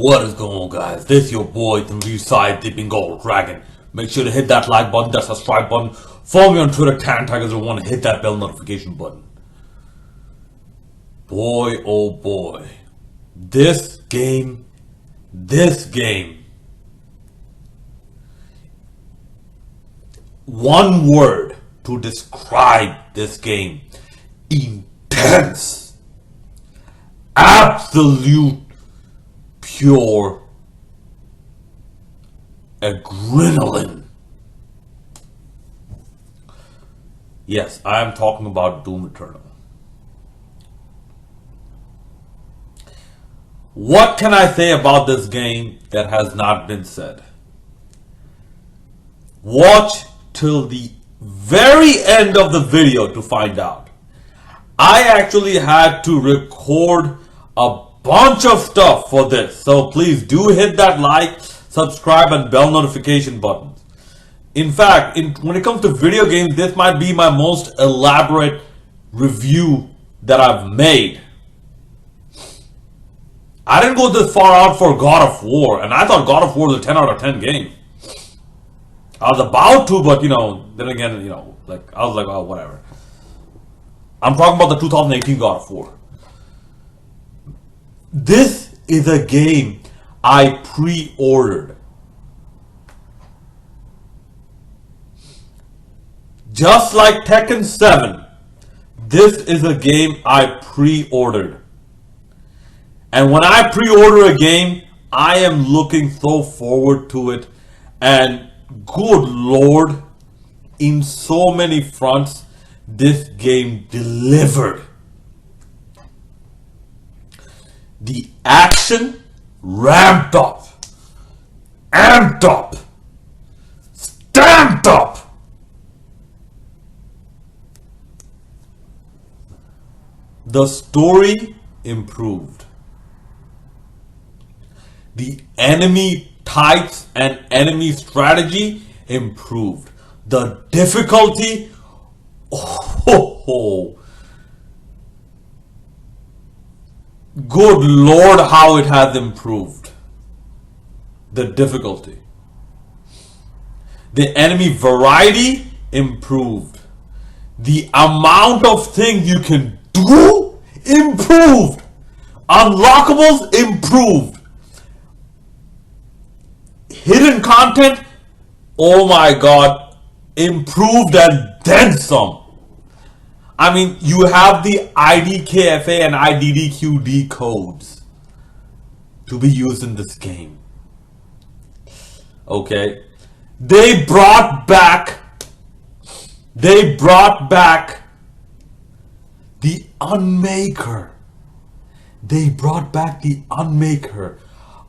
What is going on, guys? This your boy, the Reside Dipping Gold Dragon. Make sure to hit that like button, that subscribe button. Follow me on Twitter, TanTigers01, and hit that bell notification button. Boy, oh boy. This game. One word to describe this game. Intense. Absolute pure adrenaline. Yes, I am talking about Doom Eternal. What can I say about this game that has not been said? Watch till the very end of the video to find out. I actually had to record a bunch of stuff for this, so please do hit that like, subscribe, and bell notification buttons. In fact, when it comes to video games, this might be my most elaborate review that I've made. I didn't go this far out for God of War, and I thought God of War was a 10 out of 10 game. I was about to, but then again, I was like, oh, whatever. I'm talking about the 2018 God of War. This is a game I pre-ordered. Just like Tekken 7, this is a game I pre-ordered. And when I pre-order a game, I am looking so forward to it. And good Lord, in so many fronts, this game delivered. The action ramped up, amped up, stamped up. The story improved. The enemy types and enemy strategy improved. The difficulty, good Lord, how it has improved. The difficulty. The enemy variety improved. The amount of things you can do improved. Unlockables improved. Hidden content, oh my god, improved and then some. I mean, you have the IDKFA and IDDQD codes to be used in this game. Okay. They brought back the Unmaker. They brought back the Unmaker,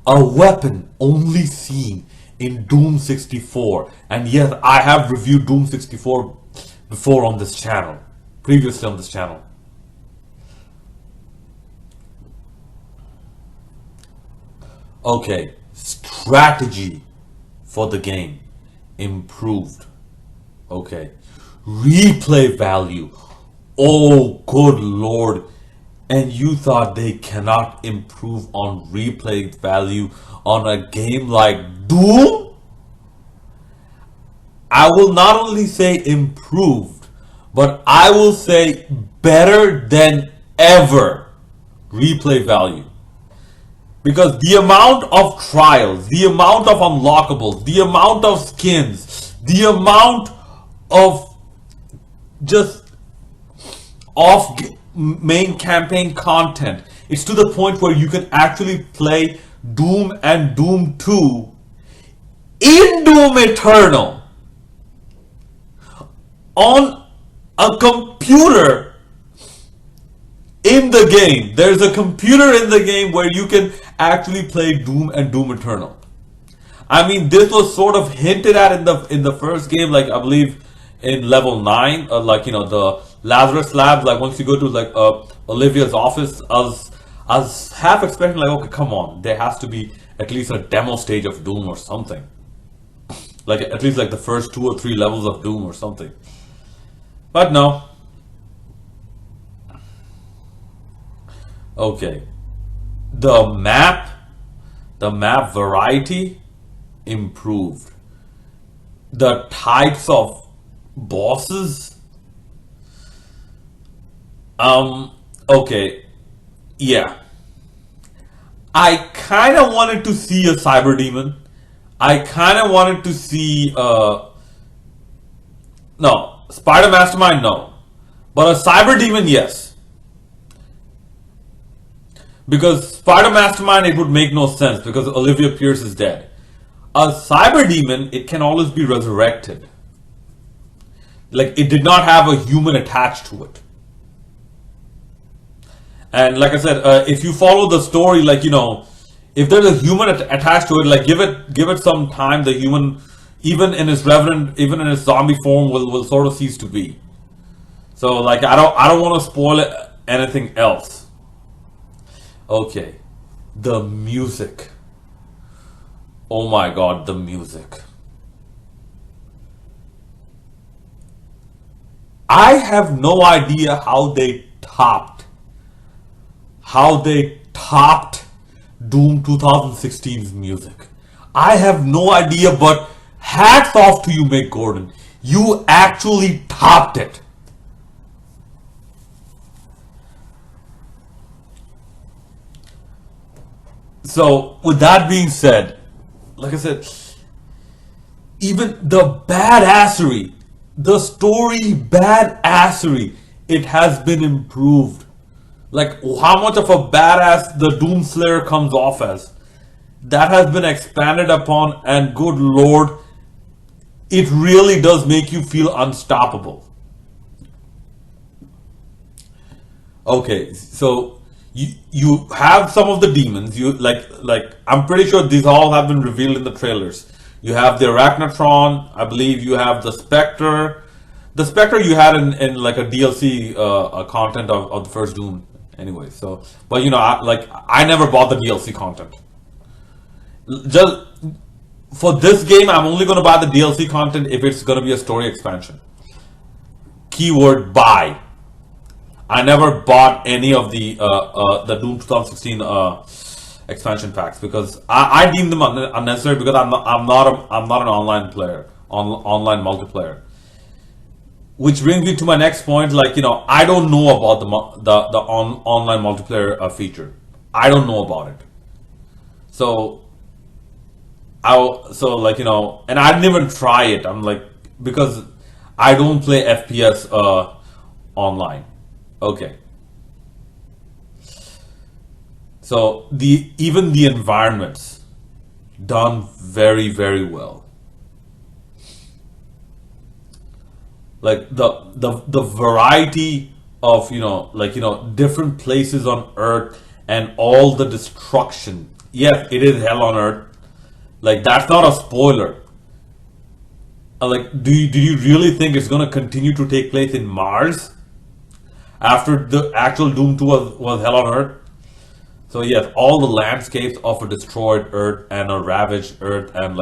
a weapon only seen in Doom 64. And yes, I have reviewed Doom 64 before on this channel. Previously on this channel. Okay, strategy for the game improved. Okay, replay value, oh good Lord. And you thought they cannot improve on replay value on a game like Doom? I will not only say improved, but I will say better than ever replay value. Because the amount of trials, the amount of unlockables, the amount of skins, the amount of just off main campaign content, it's to the point where you can actually play Doom and Doom 2 in Doom Eternal on a computer in the game. There's a computer in the game where you can actually play Doom and Doom Eternal. I mean, this was sort of hinted at in the first game, like I believe in level 9, the Lazarus Labs. Like once you go to Olivia's office, I was half expecting okay, come on, there has to be at least a demo stage of Doom or something. Like at least the first 2 or 3 levels of Doom or something. But no. Okay. The map The map variety improved. The types of bosses, okay, yeah. I kind of wanted to see a cyber demon. I kind of wanted to see no, Spider Mastermind, no, but a cyber demon, yes. Because Spider Mastermind, it would make no sense because Olivia Pierce is dead. A cyber demon, it can always be resurrected. Like, it did not have a human attached to it. And like I said, if you follow the story, like, if there's a human attached to it, like, give it some time, the human, even in his revenant, even in his zombie form, will sort of cease to be. So, like, I don't want to spoil anything else. Okay, the music. Oh my God, the music. I have no idea how they topped Doom 2016's music. I have no idea, but hats off to you, Mick Gordon. You actually topped it. So, with that being said, like I said, even the badassery, the story badassery, it has been improved. Like, how much of a badass the Doomslayer comes off as, that has been expanded upon, and good lord, it really does make you feel unstoppable. Okay, so you have some of the demons. You like I'm pretty sure these all have been revealed in the trailers. You have the Arachnotron, I believe you have the Spectre. The Spectre you had in like a DLC content of the first Doom anyway. So, but I never bought the DLC content. Just for this game, I'm only going to buy the DLC content if it's going to be a story expansion. Keyword buy. I never bought any of the Doom 2016 expansion packs because I deem them unnecessary because I'm not an online player, online multiplayer. Which brings me to my next point. Like, I don't know about the online multiplayer feature. I don't know about it. So and I didn't even try it. I'm like, because I don't play FPS online. Okay. So even the environments done very, very well. Like the variety of different places on Earth and all the destruction. Yes, it is hell on Earth. Like, that's not a spoiler. Like, do you really think it's gonna continue to take place in Mars after the actual Doom 2 was hell on Earth? So yes, all the landscapes of a destroyed Earth and a ravaged Earth and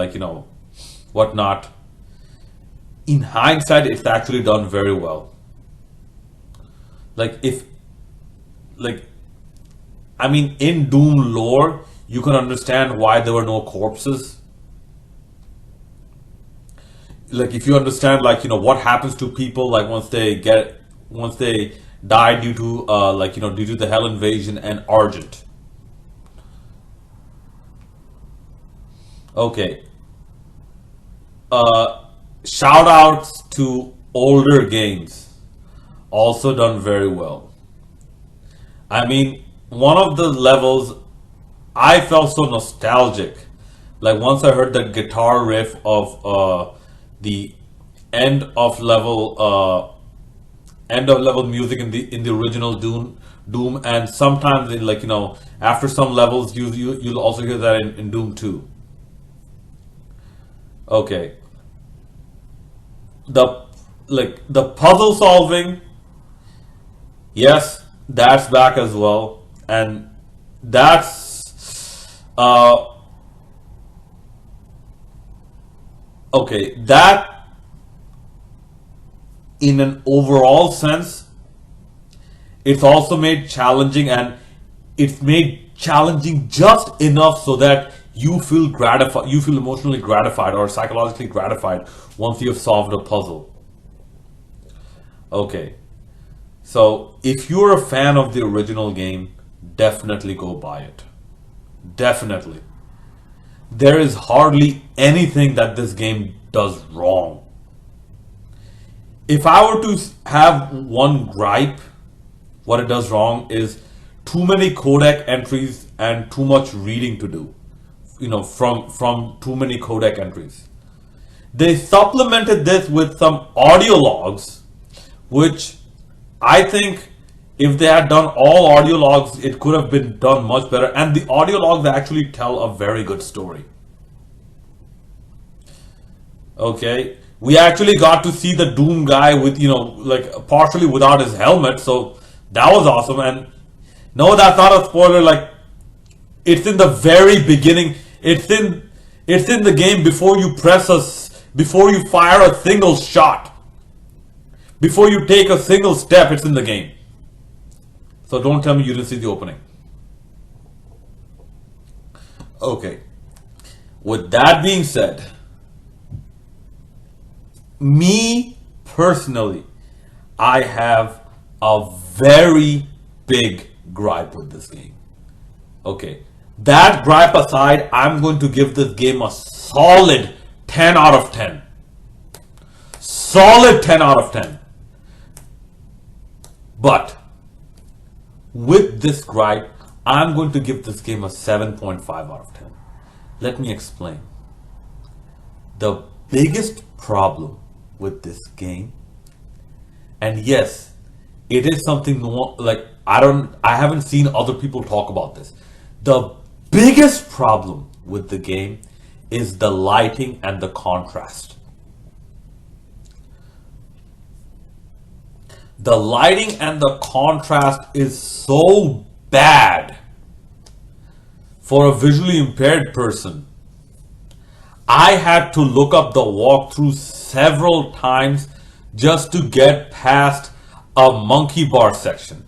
whatnot. In hindsight, it's actually done very well. Like, in Doom lore, you can understand why there were no corpses. Like, if you understand, what happens to people, like, once they die due to, due to the Hell invasion and Argent. Okay. Shout outs to older games. Also done very well. I mean, one of the levels, I felt so nostalgic. Like, once I heard the guitar riff of the end of level music in the original Doom, and sometimes in after some levels you'll also hear that in Doom 2. Okay. The puzzle solving, yes, that's back as well, and that's okay. That, in an overall sense, it's also made challenging, and it's made challenging just enough so that you feel gratified, you feel emotionally gratified or psychologically gratified once you have solved a puzzle. Okay, so if you're a fan of the original game, definitely go buy it. Definitely. There is hardly anything that this game does wrong. If I were to have one gripe, what it does wrong is too many codec entries and too much reading to do. From too many codec entries. They supplemented this with some audio logs, which I think if they had done all audio logs, it could have been done much better. And the audio logs actually tell a very good story. Okay, we actually got to see the Doom guy with, like partially without his helmet, so that was awesome. And no, that's not a spoiler. Like, it's in the very beginning. It's in the game before you fire a single shot. Before you take a single step, it's in the game. So don't tell me you didn't see the opening. Okay. With that being said, me personally, I have a very big gripe with this game. Okay. That gripe aside, I'm going to give this game a solid 10 out of 10. Solid 10 out of 10. But with this gripe, I'm going to give this game a 7.5 out of 10. Let me explain. The biggest problem with this game, and yes, it is something like I haven't seen other people talk about this. The biggest problem with the game is the lighting and the contrast. The lighting and the contrast is so bad for a visually impaired person. I had to look up the walkthrough several times just to get past a monkey bar section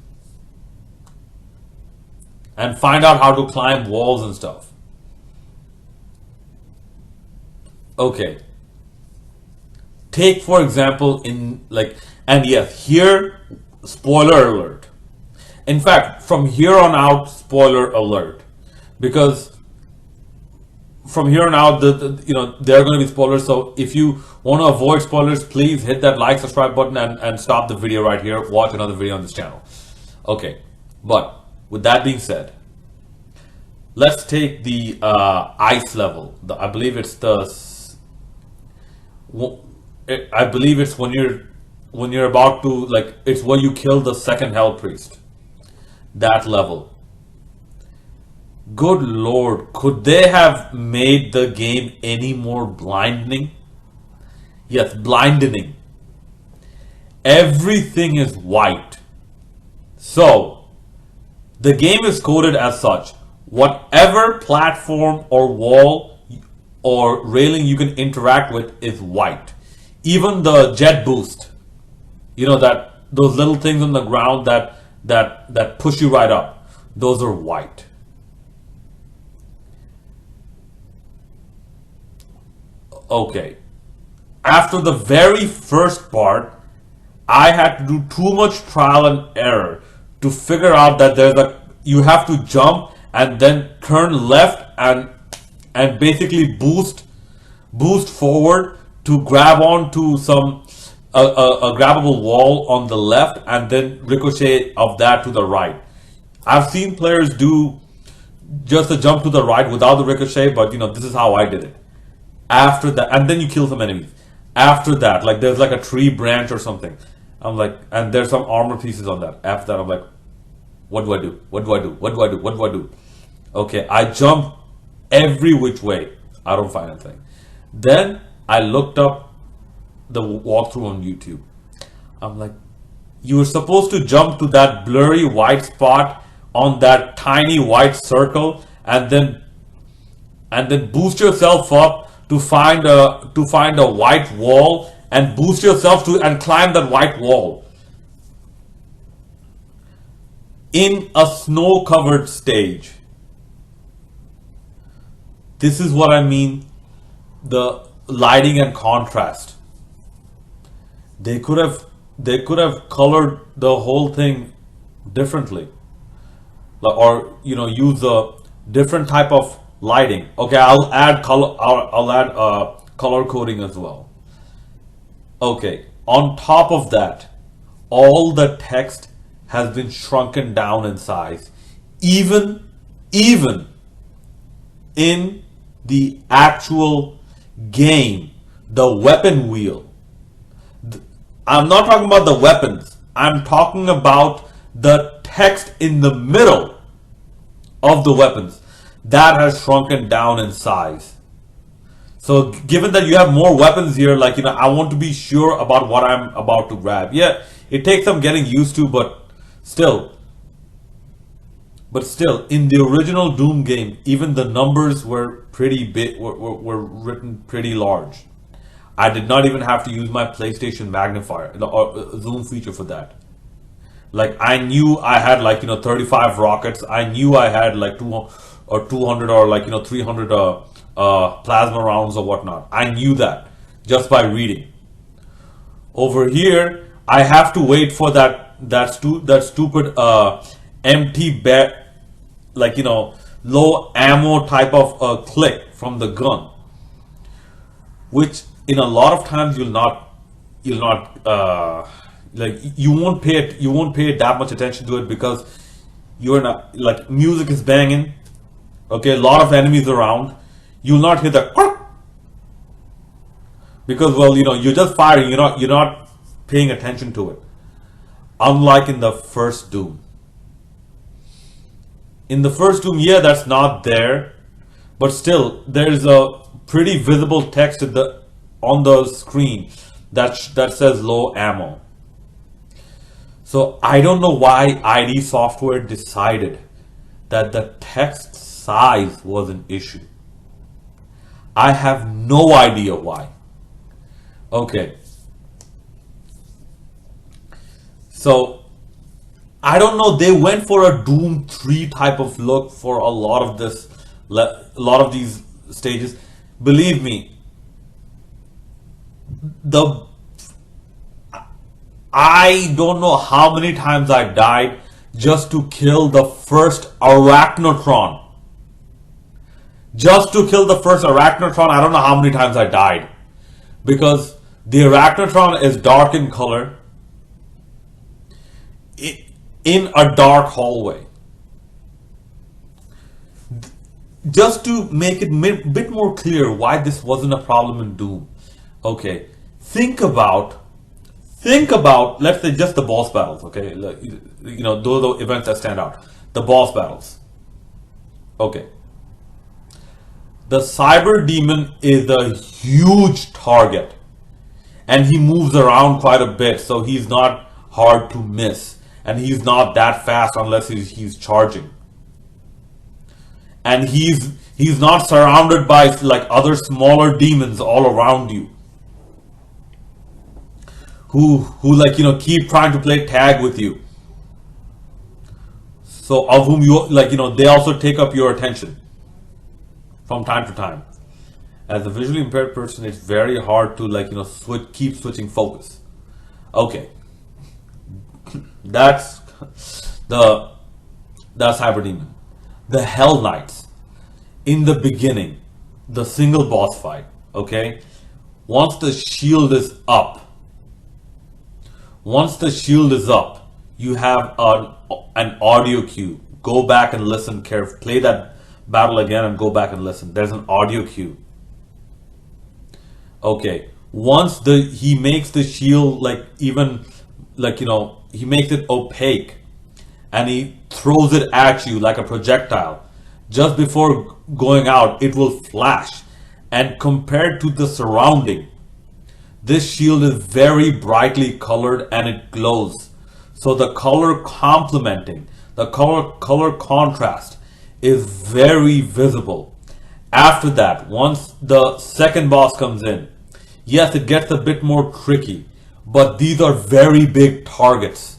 and find out how to climb walls and stuff. Okay. Take for example and yes, here, spoiler alert. In fact, from here on out, spoiler alert, because from here on out, there are going to be spoilers. So if you want to avoid spoilers, please hit that like, subscribe button and stop the video right here. Watch another video on this channel. Okay, but with that being said, let's take the ice level. I believe it's when you're about to, it's where you kill the second hell priest. That level. Good lord, could they have made the game any more blinding? Yes, blinding. Everything is white. So, the game is coded as such. Whatever platform or wall or railing you can interact with is white. Even the jet boost. Those little things on the ground that push you right up. Those are white. Okay. After the very first part, I had to do too much trial and error to figure out that you have to jump and then turn left and basically boost forward to grab onto a grabbable wall on the left and then ricochet of that to the right. I've seen players do just a jump to the right without the ricochet, but this is how I did it. After that, and then you kill some enemies. After that, there's a tree branch or something. I'm like, and there's some armor pieces on that. After that, I'm like, what do I do? What do I do? What do I do? What do I do? Okay, I jump every which way. I don't find anything. Then I looked up the walkthrough on YouTube. I'm like, you were supposed to jump to that blurry white spot on that tiny white circle and then boost yourself up to find a white wall and boost yourself and climb that white wall in a snow-covered stage. This is what I mean, the lighting and contrast. They could have colored the whole thing differently, or use a different type of lighting. Okay, I'll add color. I'll add color coding as well. Okay, on top of that, all the text has been shrunken down in size, even in the actual game, the weapon wheel. I'm not talking about the weapons. I'm talking about the text in the middle of the weapons. That has shrunken down in size. So given that you have more weapons here, I want to be sure about what I'm about to grab. Yeah, it takes some getting used to, but still, in the original Doom game, even the numbers were pretty big, were written pretty large. I did not even have to use my PlayStation magnifier or zoom feature for that. Like, I knew I had 35 rockets. I knew I had 200 or 300 plasma rounds or whatnot. I knew that just by reading. Over here, I have to wait for that stupid empty bet, low ammo type of click from the gun, which in a lot of times you'll not you won't pay that much attention to it, because you're not, music is banging. Okay, a lot of enemies around. You'll not hear the because, well, you're just firing. You're not paying attention to it. Unlike in the first Doom. In the first Doom, yeah, that's not there, but still, there's a pretty visible text on the screen that says low ammo. So I don't know why ID Software decided that the text size was an issue. I have no idea why. Okay. So I don't know, they went for a Doom 3 type of look for a lot of these stages. Believe me, I don't know how many times I died just to kill the first Arachnotron. Just to kill the first Arachnotron, I don't know how many times I died. Because the Arachnotron is dark in color, in a dark hallway. Just to make it a bit more clear why this wasn't a problem in Doom. Okay, think about, let's say, just the boss battles, okay? Those are the events that stand out. The boss battles. Okay. The Cyber Demon is a huge target, and he moves around quite a bit, so he's not hard to miss, and he's not that fast unless he's charging. And he's not surrounded by other smaller demons all around you, who keep trying to play tag with you. So of whom they also take up your attention from time to time. As a visually impaired person, it's very hard to keep switching focus. Okay, that's Cyber Demon. The Hell Knights, in the beginning, the single boss fight. Okay, once the shield is up, you have an audio cue. Go back and listen carefully. Play that battle again and go back and listen. There's an audio cue. Okay, once he makes the shield he makes it opaque, and he throws it at you like a projectile. Just before going out, it will flash, and compared to the surrounding, this shield is very brightly colored and it glows. So the color complementing, the color contrast is very visible. After that, once the second boss comes in, yes, it gets a bit more tricky, but these are very big targets.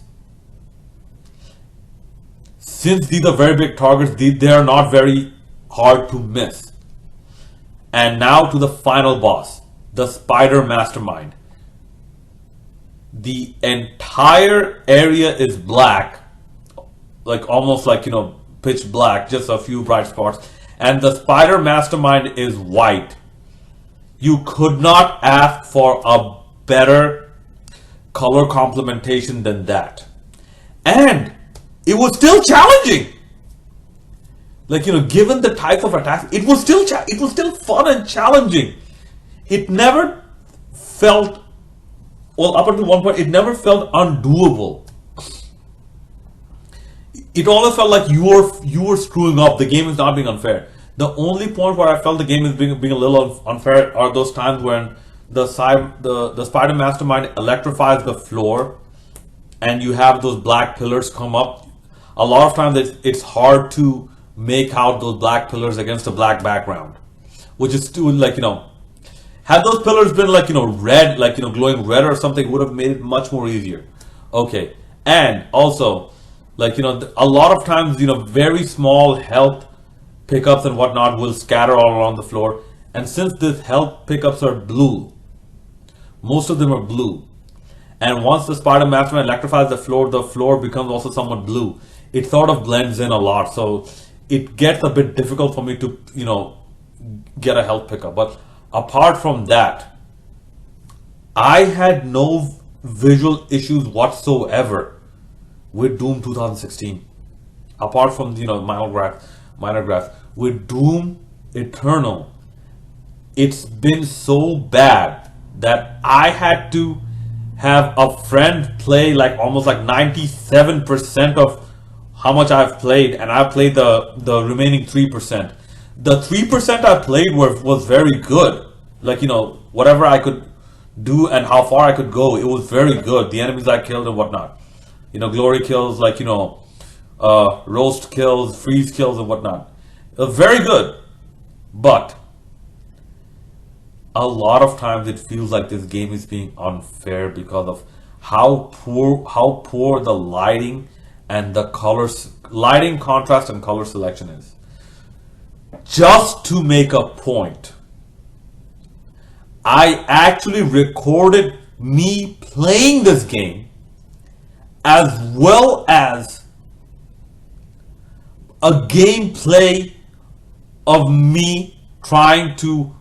Since these are very big targets, they are not very hard to miss. And now to the final boss, the Spider Mastermind. The entire area is black, like almost like, pitch black, just a few bright spots. And the Spider Mastermind is white. You could not ask for a better color complementation than that. And it was still challenging. Like, given the type of attacks, it was still fun and challenging. It never felt, well, up until one point, it never felt undoable. It always felt like you were screwing up. The game is not being unfair. The only point where I felt the game is being a little unfair are those times when the Spider Mastermind electrifies the floor, and you have those black pillars come up. A lot of times it's hard to make out those black pillars against a black background, which is still like, had those pillars been like, red, like, glowing red or something, would have made it much more easier. Okay. And also, like, a lot of times, very small health pickups and whatnot will scatter all around the floor. And since these health pickups are blue, most of them are blue. And once the Spider Mastermind electrifies the floor becomes also somewhat blue. It sort of blends in a lot. So it gets a bit difficult for me to, get a health pickup. But apart from that, I had no visual issues whatsoever with Doom 2016. Apart from, minor graphs. With Doom Eternal, it's been so bad that I had to have a friend play like almost like 97% of how much I've played, and I played the remaining 3%. The 3% I played was very good. Like, whatever I could do and how far I could go, it was very good. The enemies I killed and whatnot. Glory kills, like, roast kills, freeze kills and whatnot. Very good. But a lot of times it feels like this game is being unfair because of how poor the lighting and the lighting, contrast, and color selection is. Just to make a point, I actually recorded me playing this game as well as a gameplay of me trying to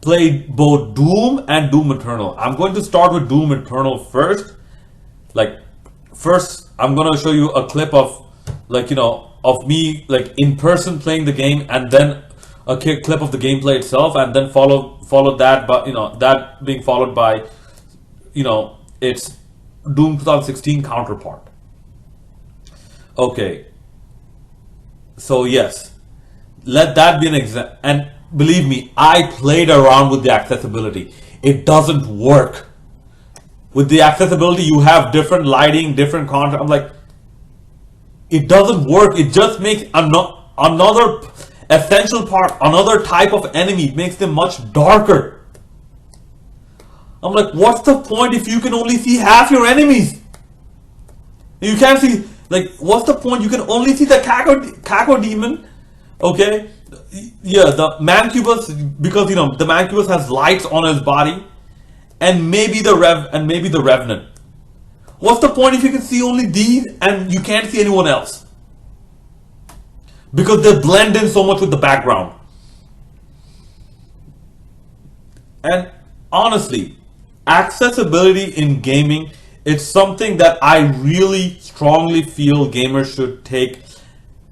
play both Doom and Doom Eternal. I'm going to start with Doom Eternal first. First, I'm going to show you a clip of, of me, in person playing the game, and then a clip of the gameplay itself, and then follow that, but, that being followed by, its Doom 2016 counterpart. Okay. So, yes. Let that be an example. And believe me, I played around with the accessibility. It doesn't work. With the accessibility, you have different lighting, different contrast. I'm like, it doesn't work. It just makes another essential part, another type of enemy. It makes them much darker. I'm like, what's the point if you can only see half your enemies? You can't see, what's the point? You can only see the Cacodemon. Okay? Yeah, the Mancubus, because, the Mancubus has lights on his body. And maybe the Revenant. What's the point if you can see only these and you can't see anyone else? Because they blend in so much with the background. And honestly, accessibility in gaming, it's something that I really strongly feel gamers should take,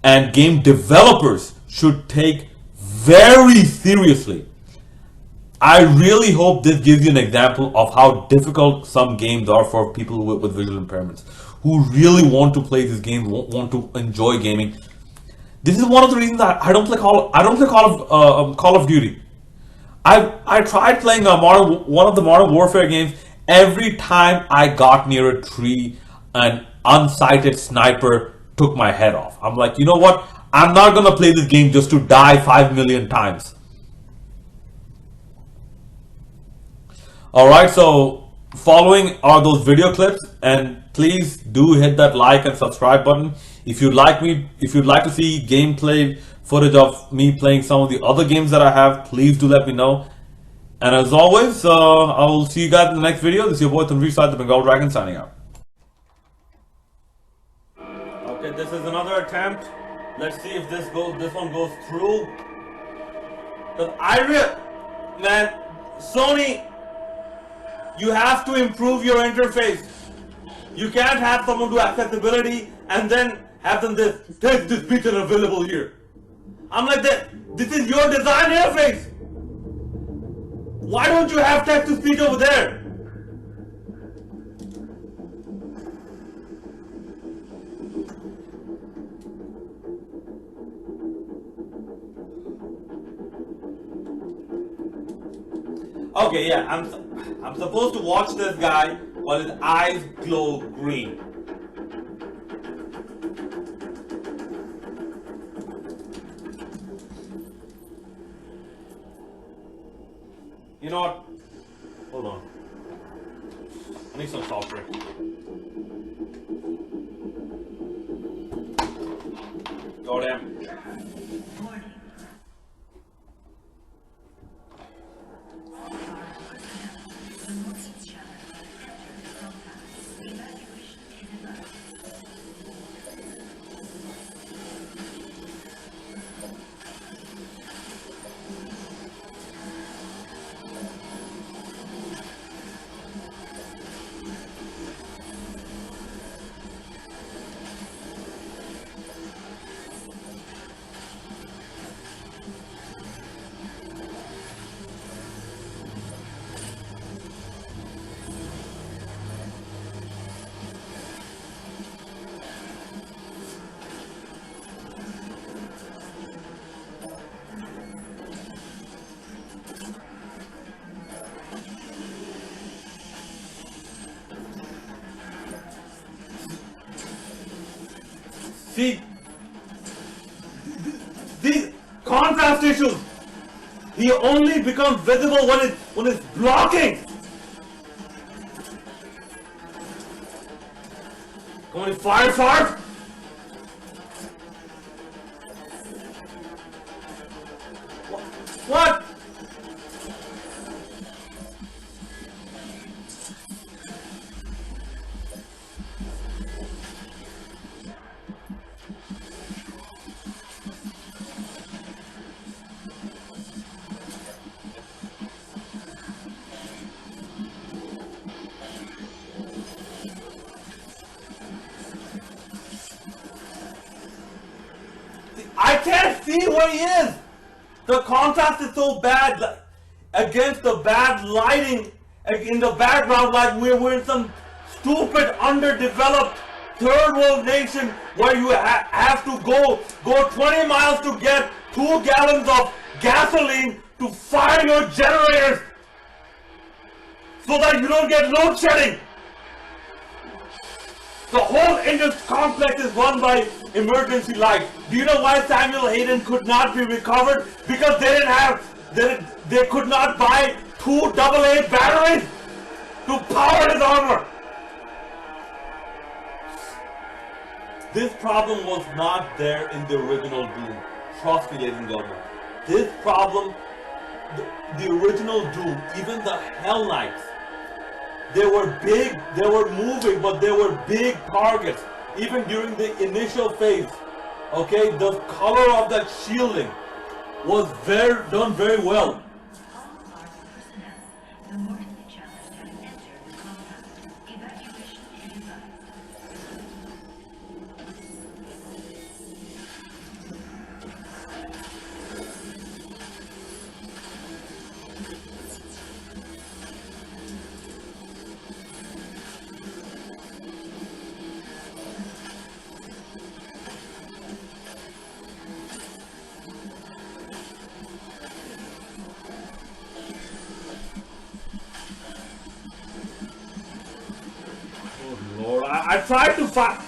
and game developers should take very seriously. I really hope this gives you an example of how difficult some games are for people with visual impairments who really want to play these games, want to enjoy gaming. This is one of the reasons that I don't play Call of Duty. I tried playing one of the Modern Warfare games. Every time I got near a tree, an unsighted sniper took my head off. I'm like, you know what? I'm not gonna play this game just to die 5 million times. Alright, so following are those video clips, and please do hit that like and subscribe button. If you'd like to see gameplay footage of me playing some of the other games that I have, please do let me know. And as always, I will see you guys in the next video. This is your boy Tanveer Saad, the Bengal Dragon, signing out. Okay, this is another attempt. Let's see if this one goes through. Because man, Sony, you have to improve your interface. You can't have someone do accessibility and then have them text this feature available here. I'm like, this is your design interface. Why don't you have text to speech over there? Okay, yeah, I'm supposed to watch this guy while his eyes glow green. You know what? Hold on. I need some software. Oh damn. See, these contrast issues, he only becomes visible when it's blocking. Come on, fire! What? I can't see where he is. The contrast is so bad against the bad lighting in the background, like we're in some stupid, underdeveloped third world nation where you have to go 20 miles to get 2 gallons of gasoline to fire your generators so that you don't get load shedding. The whole industry complex is run by emergency lights. Do you know why Samuel Hayden could not be recovered? Because they could not buy 2 AA batteries to power his armor. This problem was not there in the original Doom. Trust me, ladies and gentlemen. This problem, the original Doom, even the Hell Knights, they were big, they were moving, but they were big targets. Even during the initial phase, okay, the color of that shielding was done very well. Lord, I tried to find.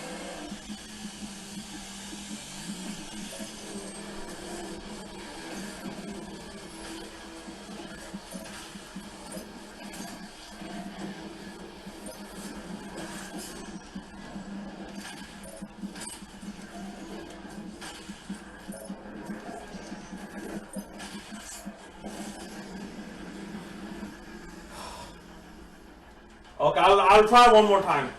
Okay, I'll try one more time.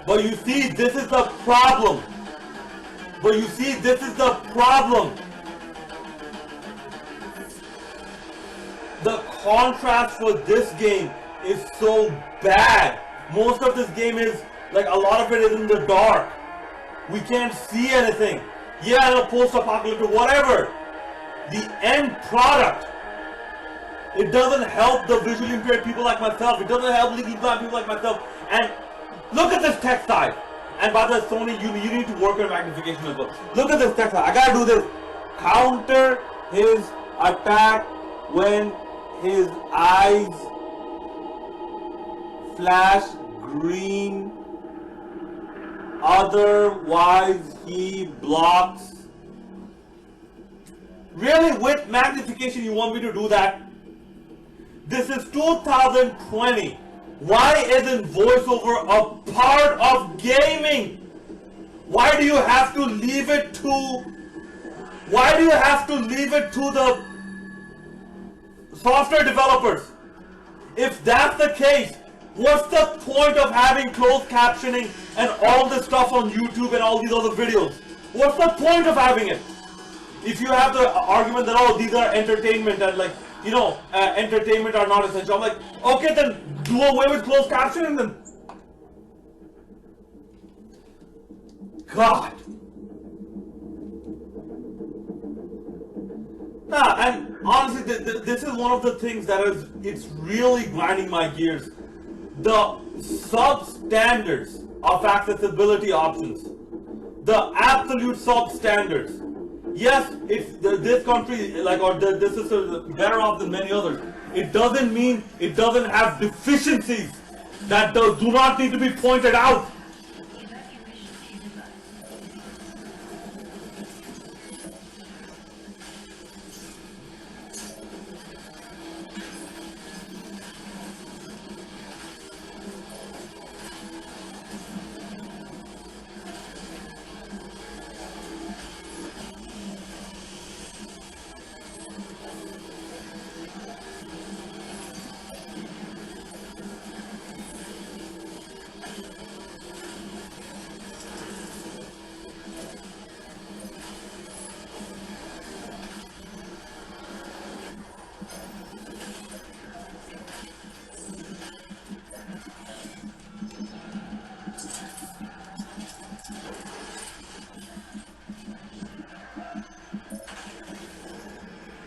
But you see, this is the problem. But you see, this is the problem. The contrast for this game is so bad. Most of this game is, like, a lot of it is in the dark. We can't see anything. Yeah, in a post-apocalyptic, whatever. The end product, it doesn't help the visually impaired people like myself. It doesn't help legally blind people like myself. And look at this text size. And by the way, Sony, you need to work on magnification as well. Look at this text size. I gotta do this. Counter his attack when his eyes flash green. Otherwise, he blocks. Really, with magnification, you want me to do that? This is 2020. Why isn't voiceover a part of gaming? Why do you have to leave it to? Why do you have to leave it to the software developers? If that's the case, what's the point of having closed captioning and all this stuff on YouTube and all these other videos? What's the point of having it? If you have the argument that, oh, these are entertainment and, like, you know, entertainment are not essential. I'm like, okay, then do away with closed captioning then. God. And honestly, this is one of the things that it's really grinding my gears. The substandards of accessibility options. The absolute substandards. Yes, it's this country, like, or this is better off than many others. It doesn't mean it doesn't have deficiencies that do not need to be pointed out.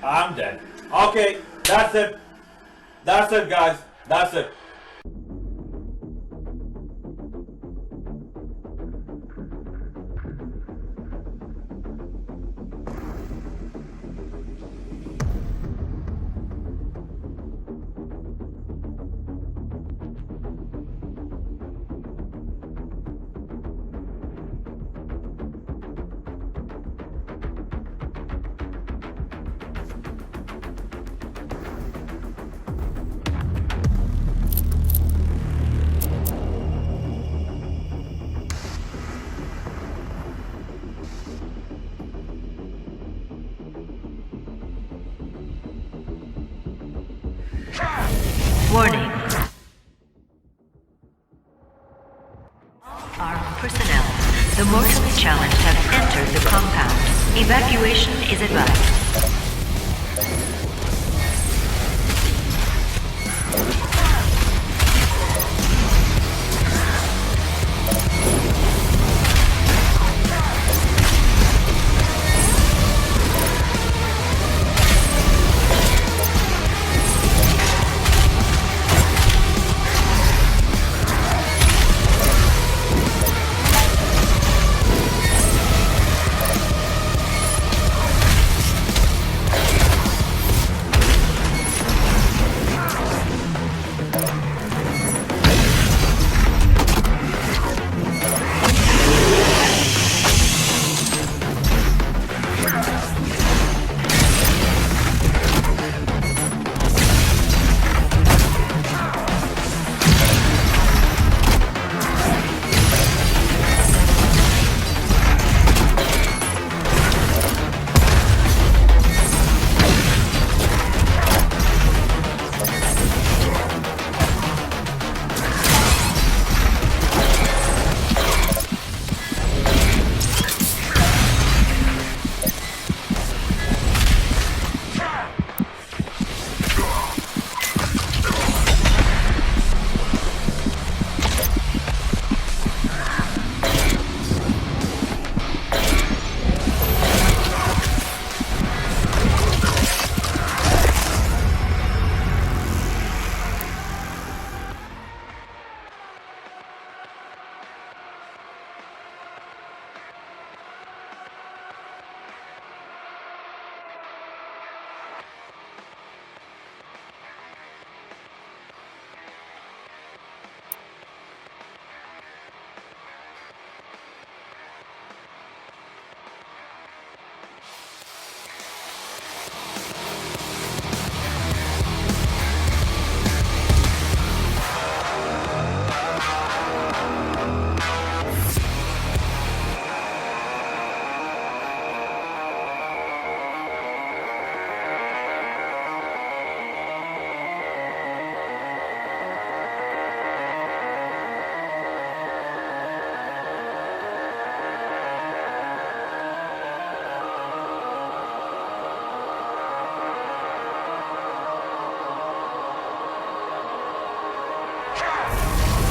I'm dead. Okay, that's it. That's it, guys. That's it. Warning. Armed personnel, the mortally challenged have entered the compound. Evacuation is advised.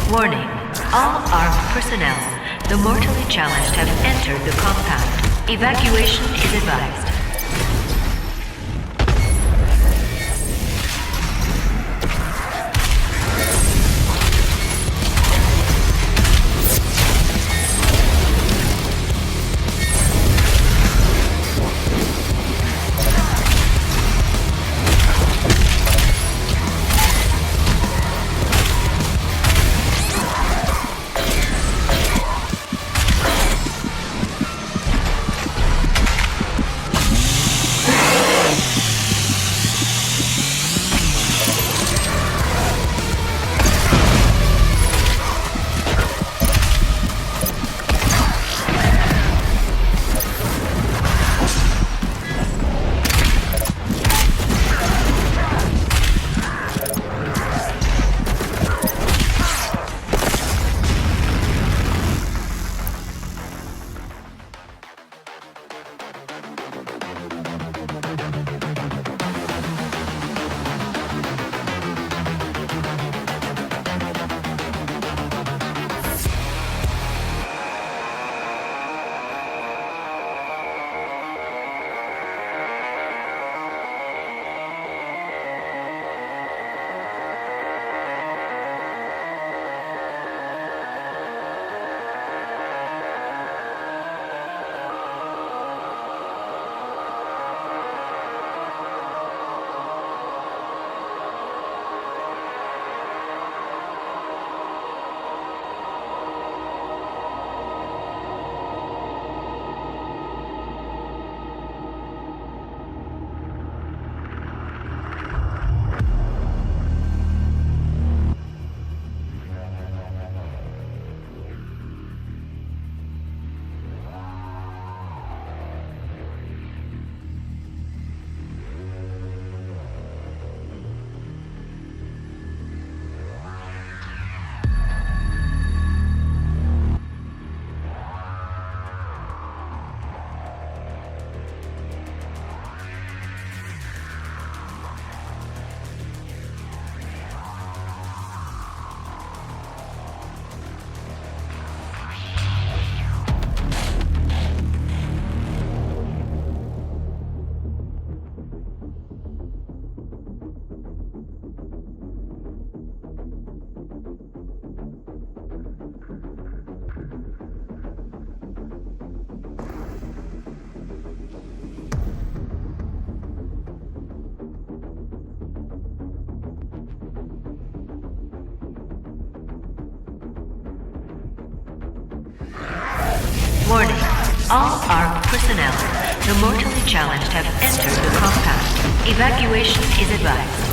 Warning. All armed personnel, the mortally challenged have entered the compound. Evacuation is advised. Warning. All armed personnel, the mortally challenged have entered the compound. Evacuation is advised.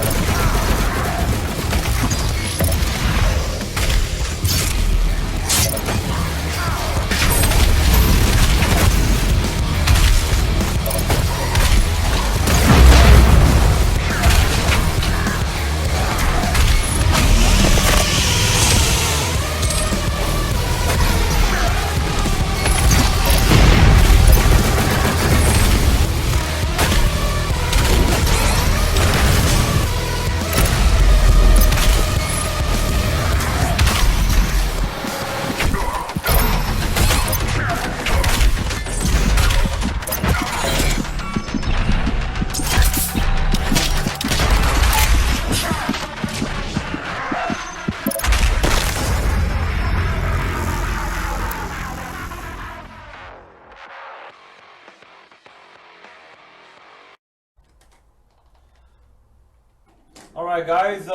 Alright guys,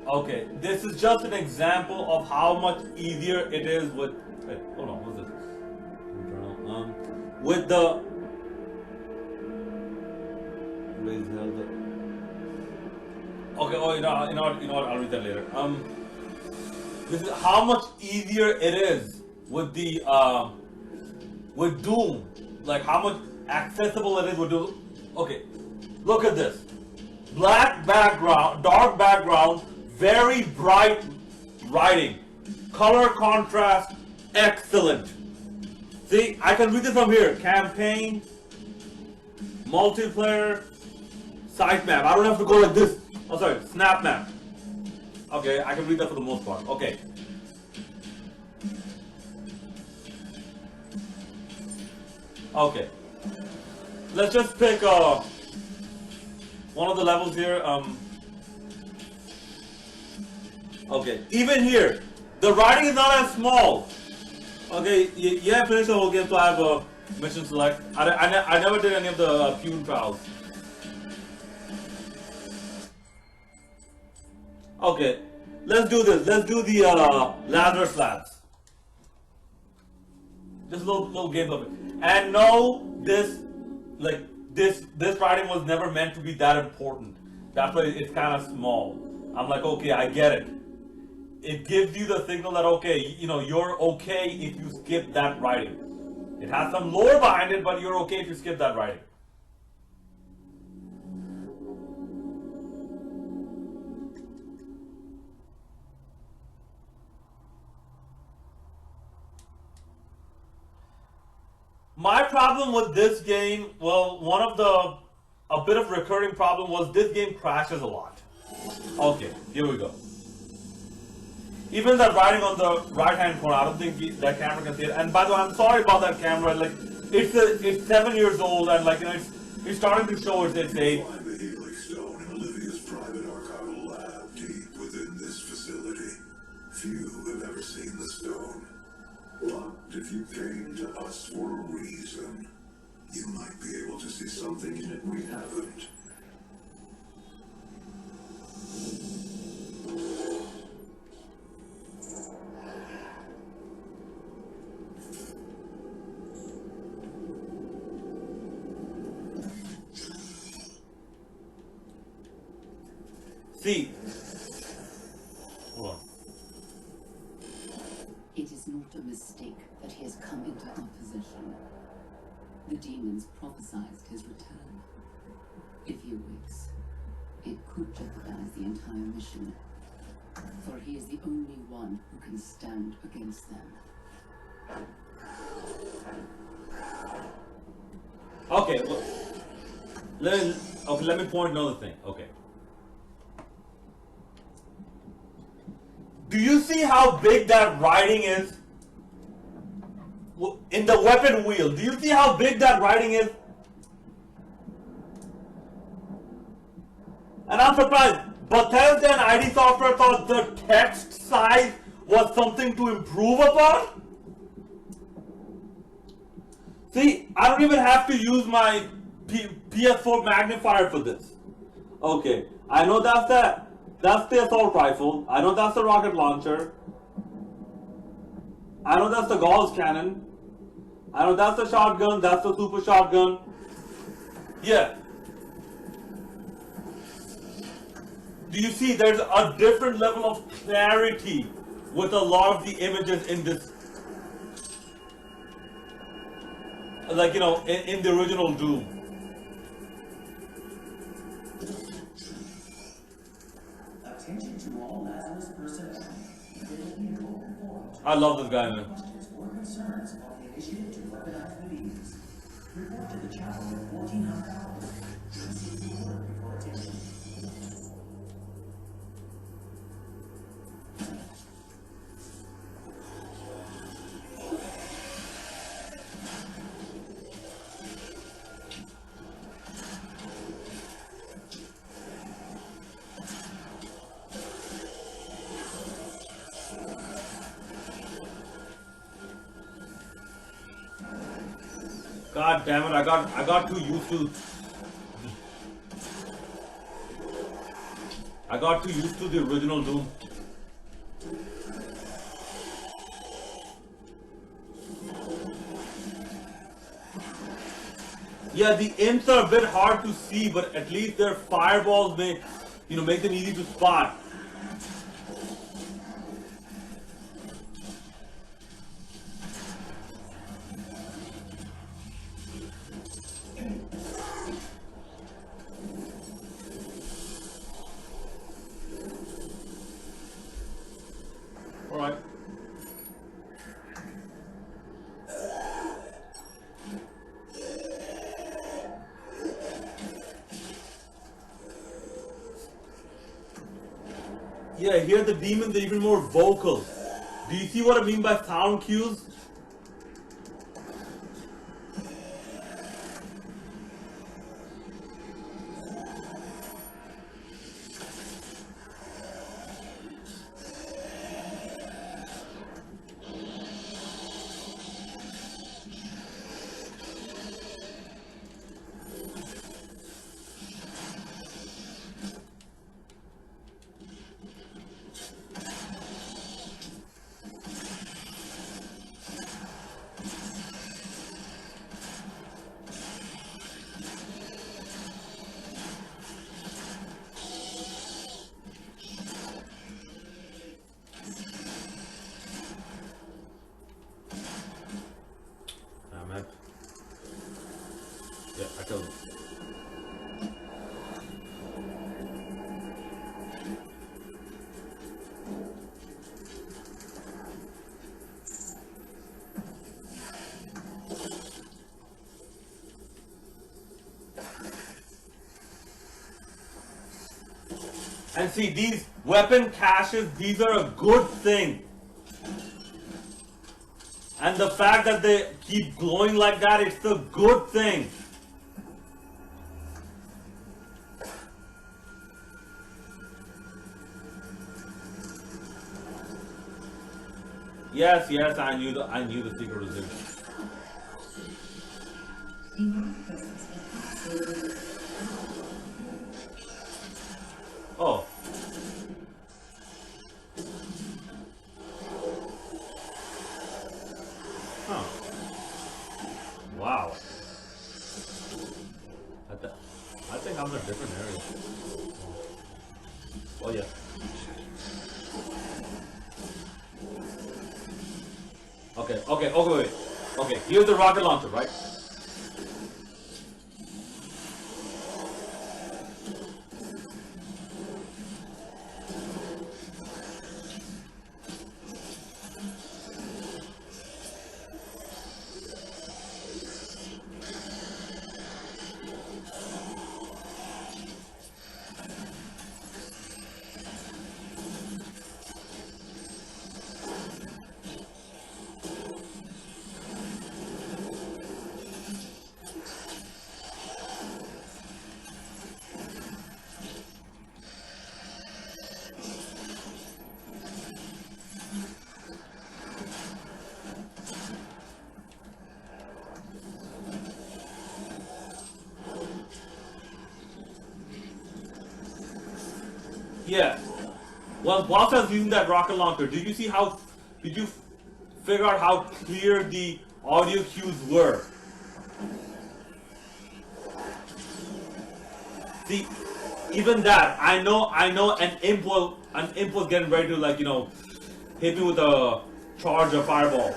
okay, this is just an example of how much easier it is with, wait, hold on, what's this? With the, okay, oh, you know what, I'll read that later. This is how much easier it is with the, with Doom, like how much accessible it is with Doom. Okay, look at this. Black background, dark background, very bright writing. Color contrast, excellent. See, I can read this from here. Campaign, multiplayer, sitemap. I don't have to go like this. Oh, sorry, snap map. Okay, I can read that for the most part. Okay. Okay. Let's just pick one of the levels here. Okay. Even here, the writing is not as small. Okay, you have finished the whole game, so I have a mission select. I never did any of the Pune trials. Okay, let's do this. Let's do the Lazarus Labs. Just a little game of it. And no, this writing was never meant to be that important. That's why it's kind of small. I'm like, okay, I get it. It gives you the signal that okay, you're okay if you skip that writing. It has some lore behind it, but you're okay if you skip that writing. My problem with this game, well, a bit of recurring problem was this game crashes a lot. Okay, here we go. Even that writing on the right hand corner, I don't think that camera can see it. And by the way, I'm sorry about that camera. Like, it's 7 years old, and like it's starting to show its age. Find the Helix Stone in Olivia's private archival lab deep within this facility. Few have ever seen the stone. But if you came to us for a reason, you might be able to see something in it we haven't. See. Hold on. It is not a mistake that he has come into our possession. The demons prophesied his return. If he wakes, it could jeopardize the entire mission, for he is the only one who can stand against them. Okay, well, let me point another thing. Okay. Do you see how big that writing is? In the weapon wheel, do you see how big that writing is? And I'm surprised. Bethesda and ID Software thought the text size was something to improve upon? See, I don't even have to use my PS4 magnifier for this. Okay, I know that's the assault rifle. I know that's the rocket launcher. I know that's the Gauss cannon. I know that's the shotgun. That's the super shotgun. Yeah. Do you see there's a different level of clarity with a lot of the images in this? Like, in the original Doom. Attention to all Lazarus personnel. I love this guy, man. Questions or concerns on the initiative to weaponize the demons. Report to the chapel at 1400 hours. Receive the order before attention. God damn it! I got too used to. I got too used to the original Doom. Yeah, the imps are a bit hard to see, but at least their fireballs make them easy to spot. Alright. Yeah, here the demons are even more vocal. Do you see what I mean by sound cues? Man. Yeah, I killed him. And see, these weapon caches, these are a good thing. And the fact that they keep glowing like that, it's a good thing. Yes, yes, I knew the secret was there. Oh. Huh. Wow. I think I'm in a different area. Oh yeah. Okay, wait. Okay, here's the rocket launcher, right? Yeah. Well, whilst I was using that rocket launcher, did you see how? Did you figure out how clear the audio cues were? See, even that, I know an imp was getting ready to, like, hit me with a charge of fireball.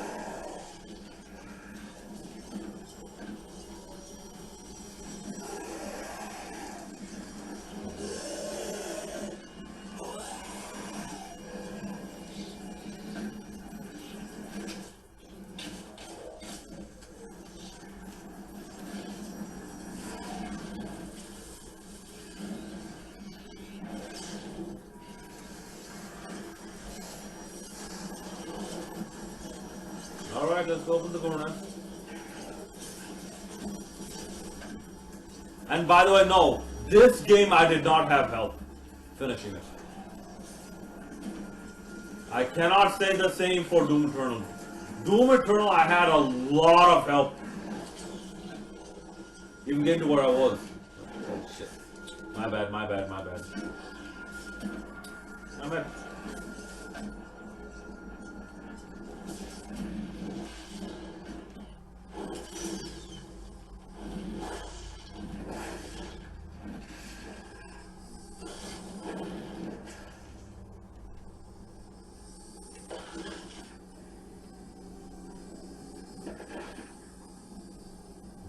Alright, let's go open the corner. And by the way, no, this game I did not have help finishing it. I cannot say the same for Doom Eternal. Doom Eternal, I had a lot of help. Even getting to where I was. Oh shit. My bad. My bad.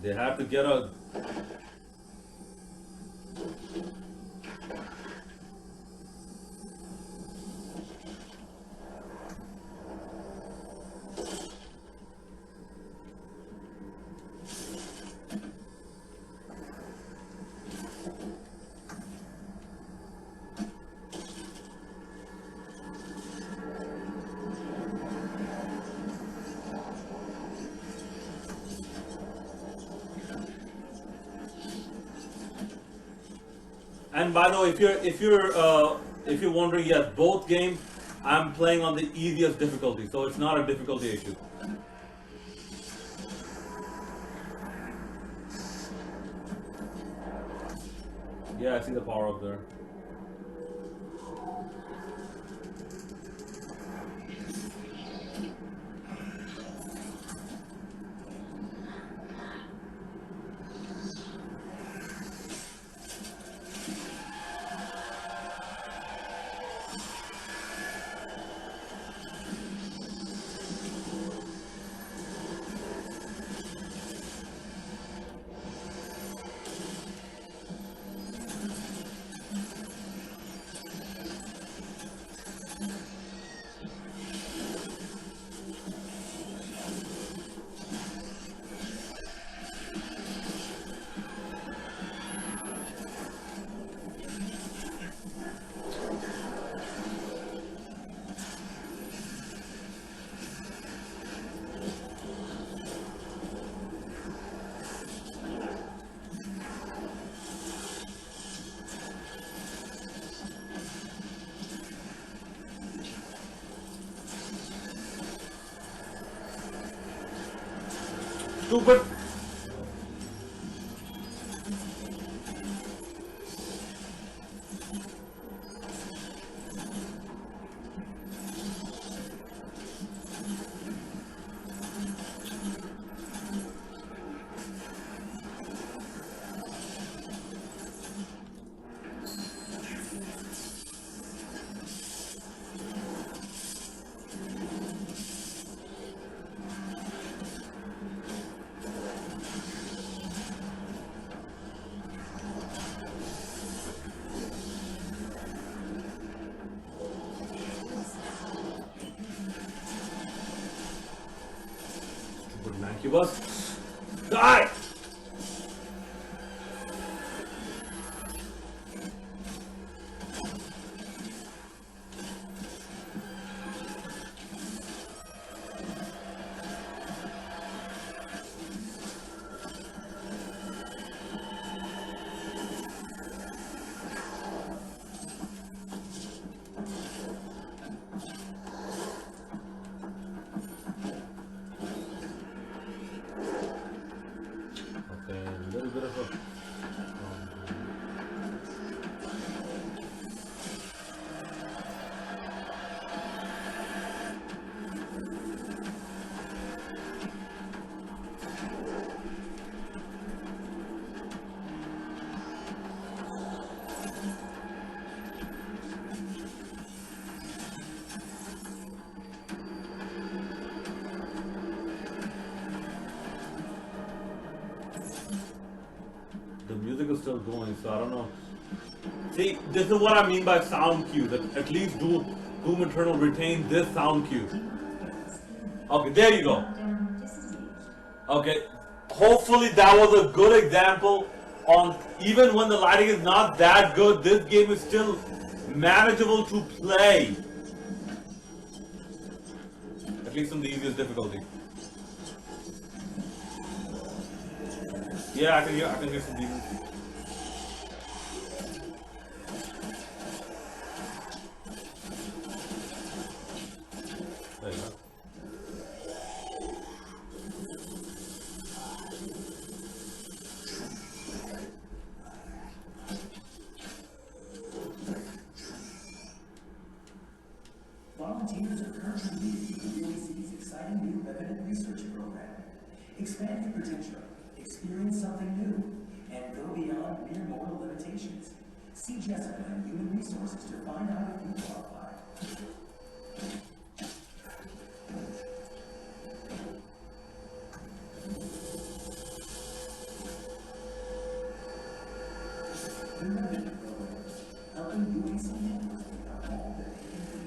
They have to get a... And by the way, if you're wondering, yes, both games I'm playing on the easiest difficulty, so it's not a difficulty issue. Yeah, I see the power up there. Stupid. Stupid Mancubus. Die! Okay, a little bit of a... The music is still going, so I don't know. See, this is what I mean by sound cue. That at least Doom Eternal retained this sound cue. Okay, there you go. Okay, hopefully that was a good example on even when the lighting is not that good, this game is still manageable to play. At least on the easiest difficulty. Yeah, I can hear some demons. There you go. Volunteers are currently leading the UAC's exciting new Revenant Research Program. Expand your potential, experience something new, and go beyond mere mortal limitations. See Jessica in Human Resources to find out if you qualify. The Revenant Program, helping UAC members become all that they can be.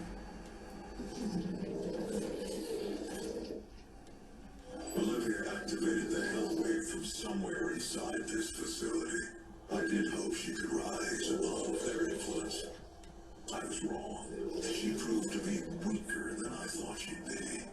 Olivia activated the hell wave from somewhere inside this facility. I did hope she could rise above their influence. I was wrong. She proved to be weaker than I thought she'd be.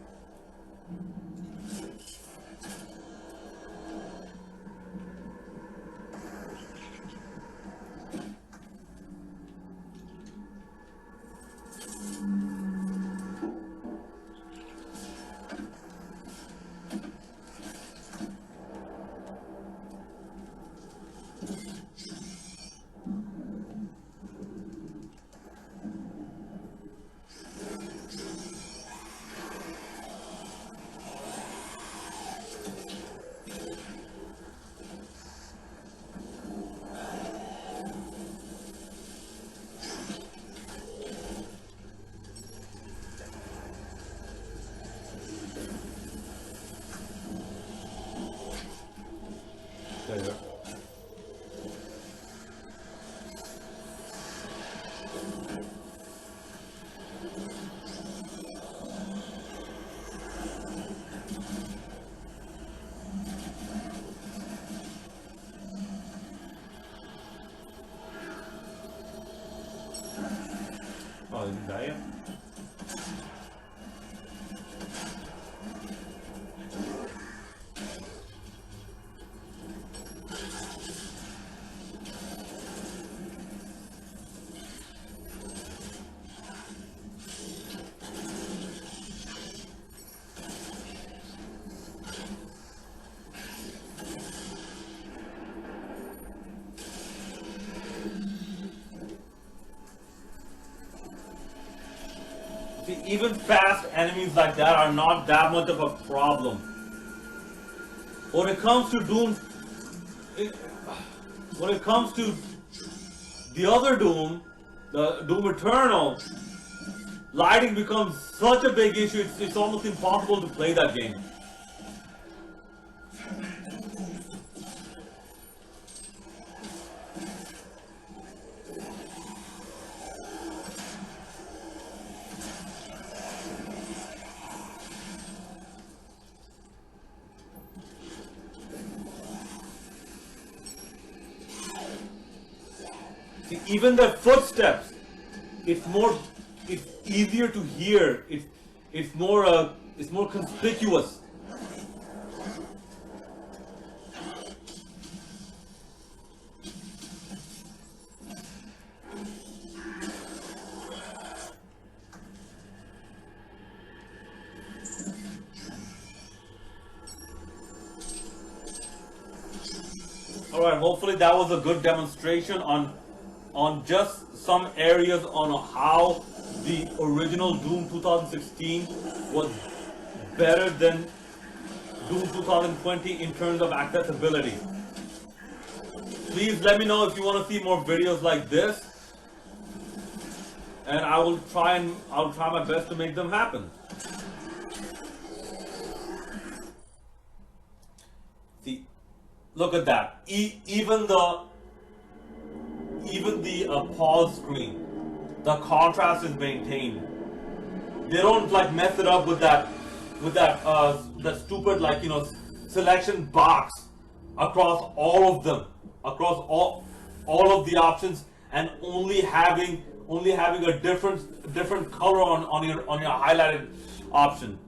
ਹੁੰਦਾ ਹੈ See, even fast enemies like that are not that much of a problem. When it comes to Doom, when it comes to the other Doom, the Doom Eternal, lighting becomes such a big issue, it's almost impossible to play that game. See, even the footsteps, it's easier to hear. It's more conspicuous. All right, hopefully that was a good demonstration on just some areas on how the original Doom 2016 was better than Doom 2020 in terms of accessibility. Please let me know if you want to see more videos like this, and I'll try my best to make them happen. See, look at that. Even the pause screen, the contrast is maintained. They don't like mess it up with that stupid selection box across all of them, across all of the options, and only having a different color on your highlighted option.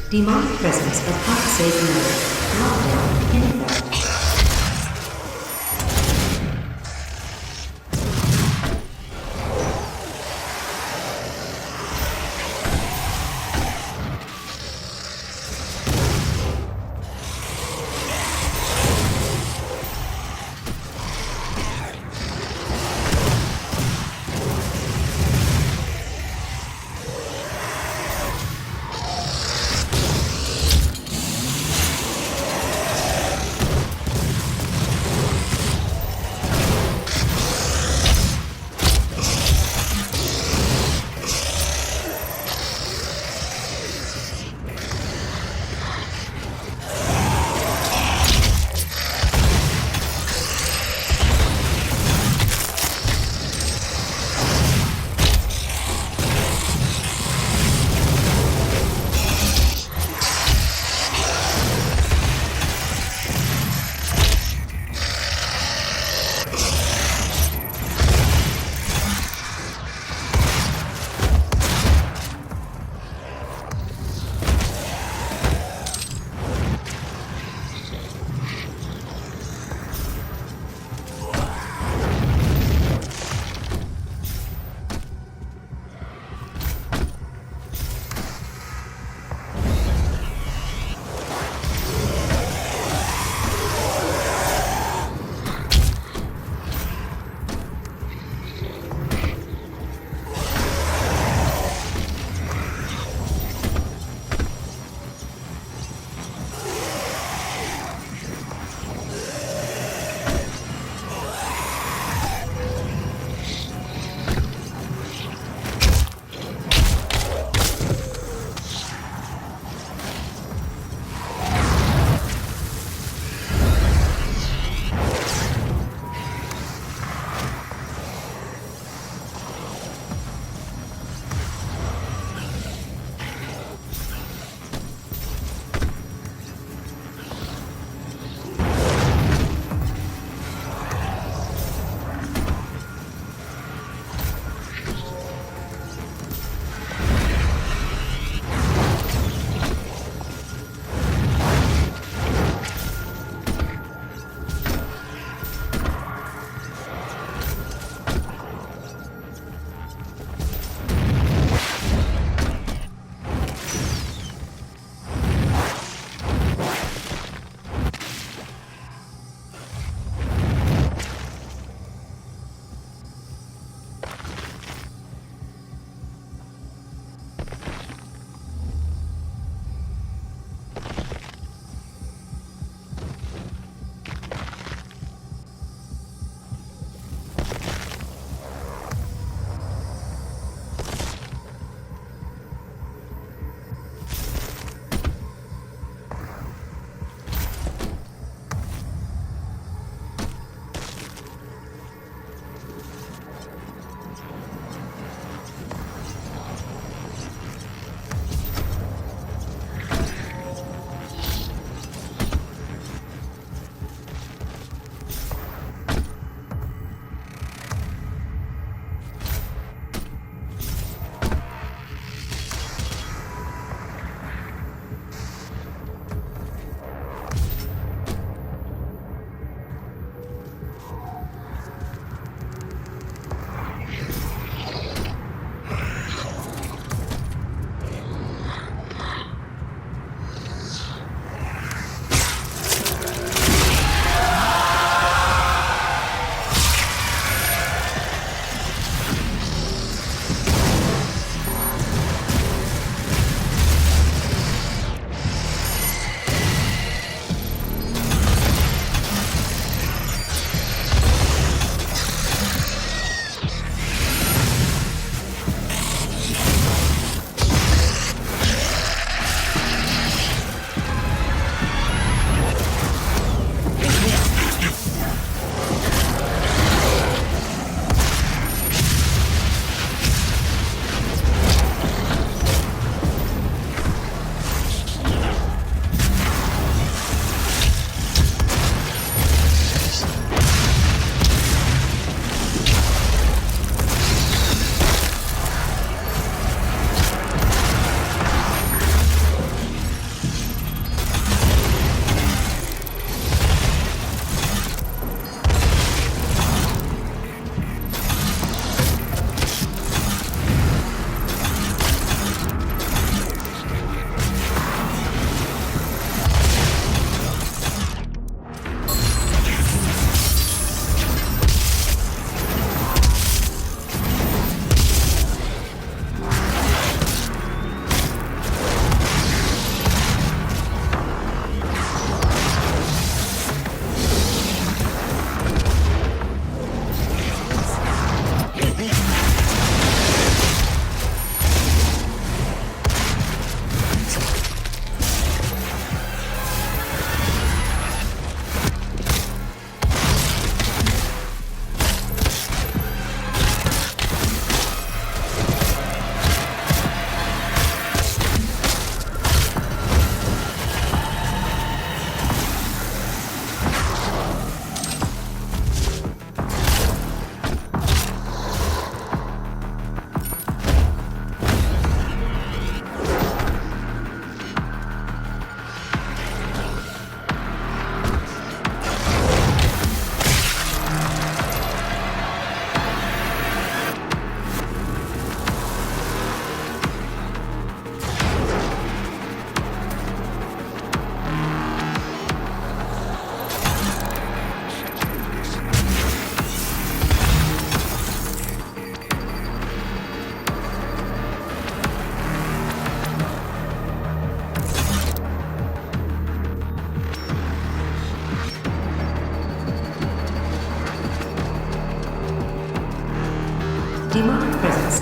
Demonic presence of unsafe node. Lockdown in effect.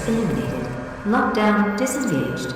eliminated. Lockdown disengaged.